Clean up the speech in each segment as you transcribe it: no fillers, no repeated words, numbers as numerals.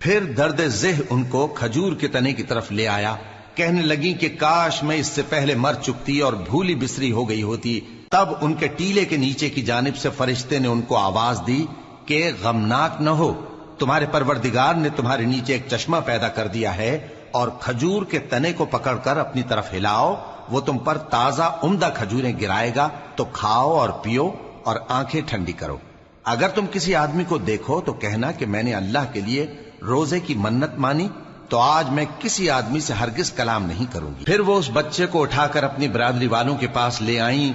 پھر درد ذہ ان کو کھجور کے تنے کی طرف لے آیا، کہنے لگی کہ کاش میں اس سے پہلے مر چکتی اور بھولی بسری ہو گئی ہوتی۔ تب ان کے ٹیلے کے نیچے کی جانب سے فرشتے نے ان کو آواز دی کہ غمناک نہ ہو، تمہارے پروردگار نے تمہارے نیچے ایک چشمہ پیدا کر دیا ہے، اور کھجور کے تنے کو پکڑ کر اپنی طرف ہلاؤ، وہ تم پر تازہ عمدہ کھجوریں گرائے گا، تو کھاؤ اور پیو اور آنکھیں ٹھنڈی کرو۔ اگر تم کسی آدمی کو دیکھو تو کہنا کہ میں نے اللہ کے لیے روزے کی منت مانی، تو آج میں کسی آدمی سے ہرگز کلام نہیں کروں گی۔ پھر وہ اس بچے کو اٹھا کر اپنی برادری والوں کے پاس لے آئیں۔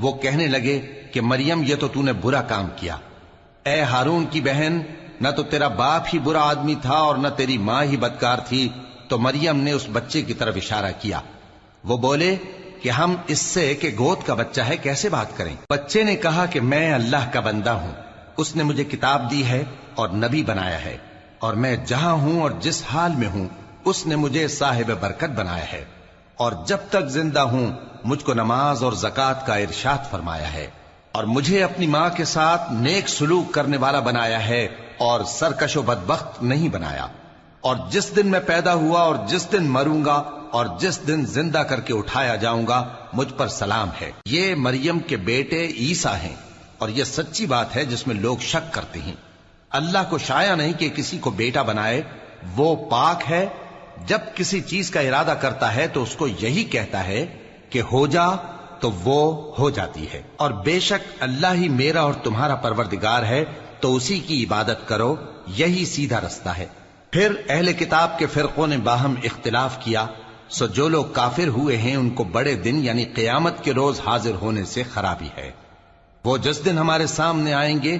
وہ کہنے لگے کہ مریم، یہ تو نے برا کام کیا۔ اے ہارون کی بہن، نہ تو تیرا باپ ہی برا آدمی تھا اور نہ تیری ماں ہی بدکار تھی۔ تو مریم نے اس بچے کی طرف اشارہ کیا۔ وہ بولے کہ ہم اس سے کہ گود کا بچہ ہے کیسے بات کریں؟ بچے نے کہا کہ میں اللہ کا بندہ ہوں، اس نے مجھے کتاب دی ہے اور نبی بنایا ہے، اور میں جہاں ہوں اور جس حال میں ہوں اس نے مجھے صاحب برکت بنایا ہے، اور جب تک زندہ ہوں مجھ کو نماز اور زکوٰۃ کا ارشاد فرمایا ہے، اور مجھے اپنی ماں کے ساتھ نیک سلوک کرنے والا بنایا ہے اور سرکش و بدبخت نہیں بنایا، اور جس دن میں پیدا ہوا اور جس دن مروں گا اور جس دن زندہ کر کے اٹھایا جاؤں گا مجھ پر سلام ہے۔ یہ مریم کے بیٹے عیسیٰ ہیں، اور یہ سچی بات ہے جس میں لوگ شک کرتے ہیں۔ اللہ کو شایع نہیں کہ کسی کو بیٹا بنائے، وہ پاک ہے، جب کسی چیز کا ارادہ کرتا ہے تو اس کو یہی کہتا ہے کہ ہو جا، تو وہ ہو جاتی ہے۔ اور بے شک اللہ ہی میرا اور تمہارا پروردگار ہے، تو اسی کی عبادت کرو، یہی سیدھا رستہ ہے۔ پھر اہل کتاب کے فرقوں نے باہم اختلاف کیا، سو جو لوگ کافر ہوئے ہیں ان کو بڑے دن یعنی قیامت کے روز حاضر ہونے سے خرابی ہے۔ وہ جس دن ہمارے سامنے آئیں گے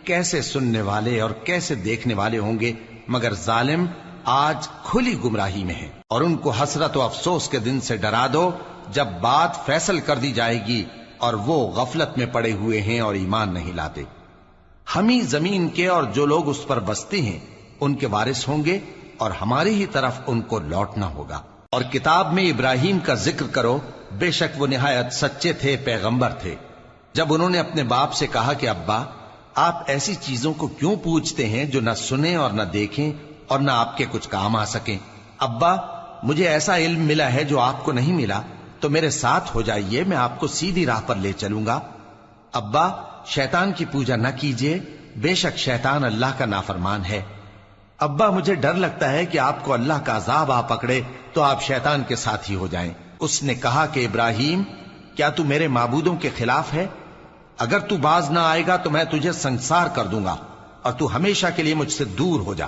کیسے سننے والے اور کیسے دیکھنے والے ہوں گے، مگر ظالم آج کھلی گمراہی میں ہیں۔ اور ان کو حسرت و افسوس کے دن سے ڈرا دو جب بات فیصل کر دی جائے گی اور وہ غفلت میں پڑے ہوئے ہیں اور ایمان نہیں لاتے۔ ہم ہی زمین کے اور جو لوگ اس پر بستے ہیں ان کے وارث ہوں گے، اور ہماری ہی طرف ان کو لوٹنا ہوگا۔ اور کتاب میں ابراہیم کا ذکر کرو، بے شک وہ نہایت سچے تھے، پیغمبر تھے۔ جب انہوں نے اپنے باپ سے کہا کہ ابا، آپ ایسی چیزوں کو کیوں پوچھتے ہیں جو نہ سنیں اور نہ دیکھیں اور نہ آپ کے کچھ کام آ سکیں؟ ابا، مجھے ایسا علم ملا ہے جو آپ کو نہیں ملا، تو میرے ساتھ ہو جائیے، میں آپ کو سیدھی راہ پر لے چلوں گا۔ ابا، شیطان کی پوجا نہ کیجیے، بے شک شیطان اللہ کا نافرمان ہے۔ ابا، مجھے ڈر لگتا ہے کہ آپ کو اللہ کا عذاب آ پکڑے تو آپ شیطان کے ساتھی ہو جائیں۔ اس نے کہا کہ ابراہیم، کیا تو میرے معبودوں کے خلاف ہے؟ اگر تو باز نہ آئے گا تو میں تجھے سنسار کر دوں گا، اور تو ہمیشہ کے لیے مجھ سے دور ہو جا۔